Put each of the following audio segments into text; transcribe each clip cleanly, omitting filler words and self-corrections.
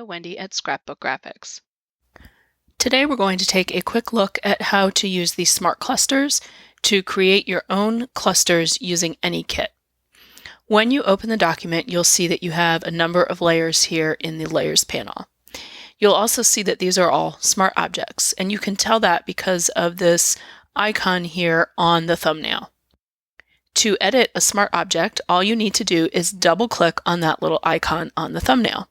Wendy at Scrapbook Graphics. Today we're going to take a quick look at how to use these smart clusters to create your own clusters using any kit. When you open the document, you'll see that you have a number of layers here in the Layers panel. You'll also see that these are all smart objects, and you can tell that because of this icon here on the thumbnail. To edit a smart object, all you need to do is double-click on that little icon on the thumbnail.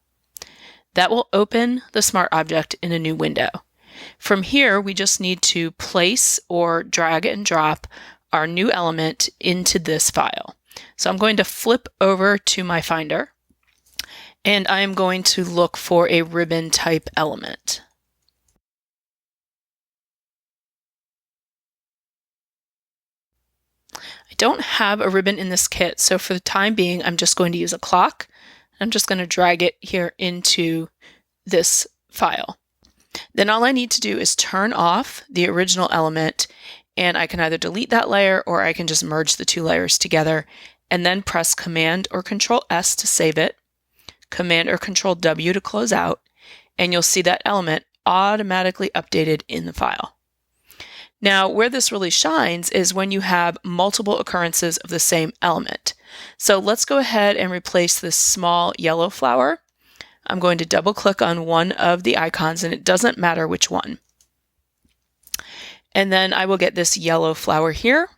That will open the smart object in a new window. From here, we just need to place or drag and drop our new element into this file. So I'm going to flip over to my Finder, and I'm going to look for a ribbon type element. I don't have a ribbon in this kit, so for the time being, I'm just going to use a clock. I'm just going to drag it here into this file. Then all I need to do is turn off the original element, and I can either delete that layer or I can just merge the two layers together and then press Command or Control S to save it, Command or Control W to close out, and you'll see that element automatically updated in the file. Now, where this really shines is when you have multiple occurrences of the same element. So let's go ahead and replace this small yellow flower. I'm going to double click on one of the icons, and it doesn't matter which one. And then I will get this yellow flower here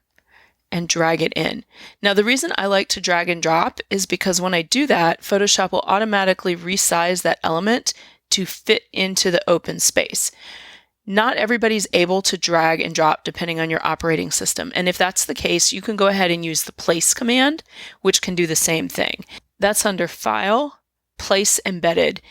and drag it in. Now, the reason I like to drag and drop is because when I do that, Photoshop will automatically resize that element to fit into the open space. Not everybody's able to drag and drop depending on your operating system. And if that's the case, you can go ahead and use the Place command, which can do the same thing. That's under File, Place Embedded.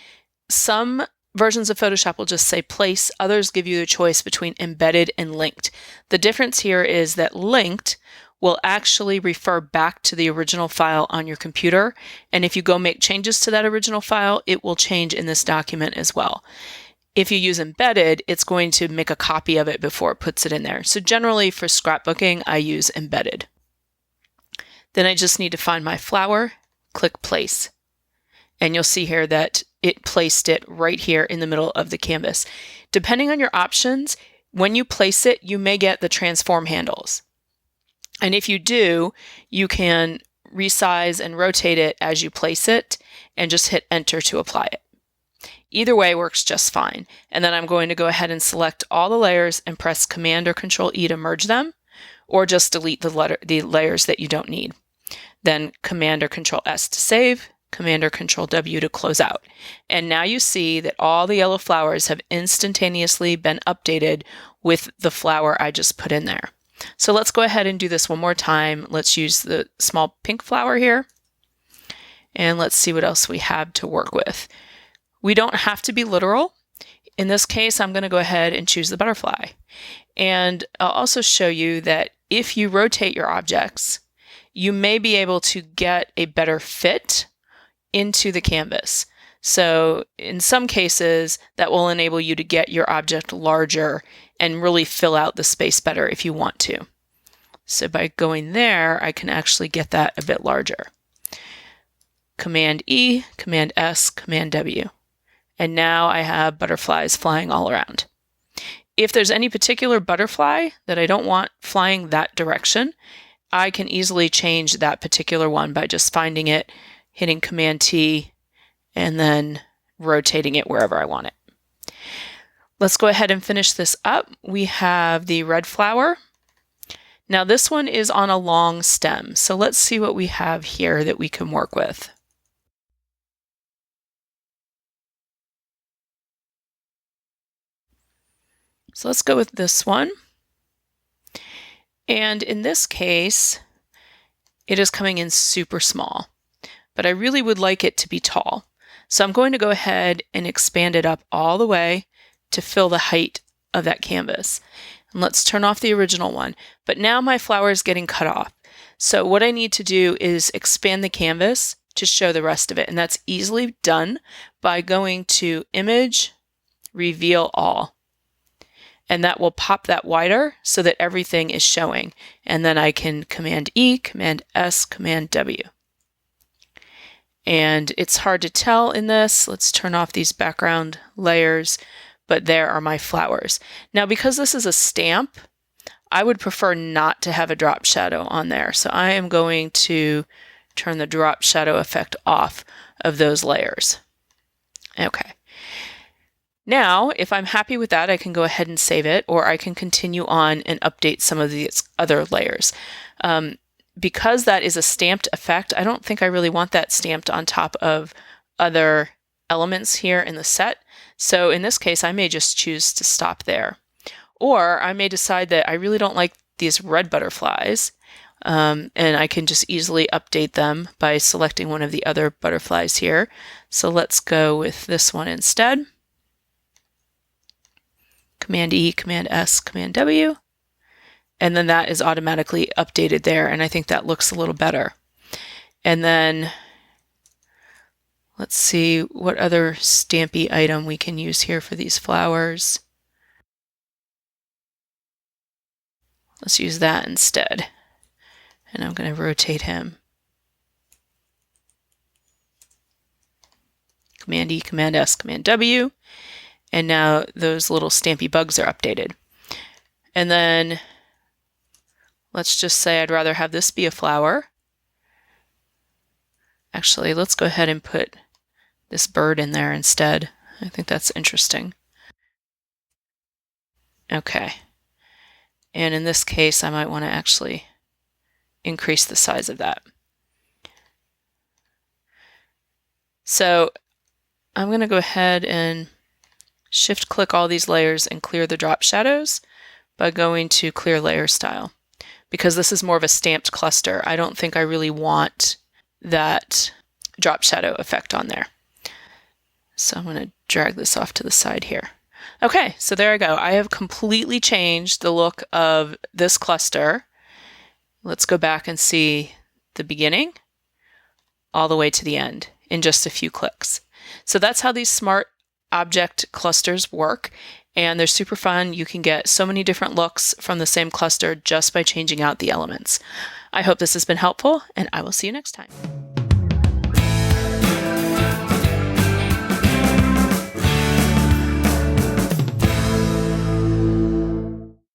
Some versions of Photoshop will just say Place. Others give you the choice between Embedded and Linked. The difference here is that Linked will actually refer back to the original file on your computer. And if you go make changes to that original file, it will change in this document as well. If you use Embedded, it's going to make a copy of it before it puts it in there. So generally for scrapbooking, I use Embedded. Then I just need to find my flower, click Place. And you'll see here that it placed it right here in the middle of the canvas. Depending on your options, when you place it, you may get the transform handles. And if you do, you can resize and rotate it as you place it and just hit Enter to apply it. Either way works just fine. And then I'm going to go ahead and select all the layers and press Command or Control E to merge them, or just delete the layers that you don't need. Then Command or Control S to save, Command or Control W to close out. And now you see that all the yellow flowers have instantaneously been updated with the flower I just put in there. So let's go ahead and do this one more time. Let's use the small pink flower here. And let's see what else we have to work with. We don't have to be literal. In this case, I'm going to go ahead and choose the butterfly. And I'll also show you that if you rotate your objects, you may be able to get a better fit into the canvas. So in some cases, that will enable you to get your object larger and really fill out the space better if you want to. So by going there, I can actually get that a bit larger. Command E, Command S, Command W. And now I have butterflies flying all around. If there's any particular butterfly that I don't want flying that direction, I can easily change that particular one by just finding it, hitting Command T, and then rotating it wherever I want it. Let's go ahead and finish this up. We have the red flower. Now this one is on a long stem, so let's see what we have here that we can work with. So let's go with this one. And in this case, it is coming in super small, but I really would like it to be tall. So I'm going to go ahead and expand it up all the way to fill the height of that canvas. And let's turn off the original one. But now my flower is getting cut off. So what I need to do is expand the canvas to show the rest of it. And that's easily done by going to Image, Reveal All. And that will pop that wider so that everything is showing. And then I can Command E, Command S, Command W. And it's hard to tell in this. Let's turn off these background layers, but there are my flowers. Now, because this is a stamp, I would prefer not to have a drop shadow on there. So I am going to turn the drop shadow effect off of those layers. Okay. Now, if I'm happy with that, I can go ahead and save it, or I can continue on and update some of these other layers. Because that is a stamped effect, I don't think I really want that stamped on top of other elements here in the set. So in this case, I may just choose to stop there. Or I may decide that I really don't like these red butterflies, and I can just easily update them by selecting one of the other butterflies here. So let's go with this one instead. Command E, Command S, Command W. And then that is automatically updated there, and I think that looks a little better. And then let's see what other stampy item we can use here for these flowers. Let's use that instead. And I'm going to rotate him. Command E, Command S, Command W. And now those little stampy bugs are updated. And then let's just say I'd rather have this be a flower. Actually, let's go ahead and put this bird in there instead. I think that's interesting. Okay. And in this case, I might want to actually increase the size of that. So I'm going to go ahead and shift click all these layers and clear the drop shadows by going to clear layer style. Because this is more of a stamped cluster, I don't think I really want that drop shadow effect on there. So I'm going to drag this off to the side here. Okay, so there I go. I have completely changed the look of this cluster. Let's go back and see the beginning all the way to the end in just a few clicks. So that's how these smart object clusters work, and they're super fun. You can get so many different looks from the same cluster just by changing out the elements. I hope this has been helpful, and I will see you next time.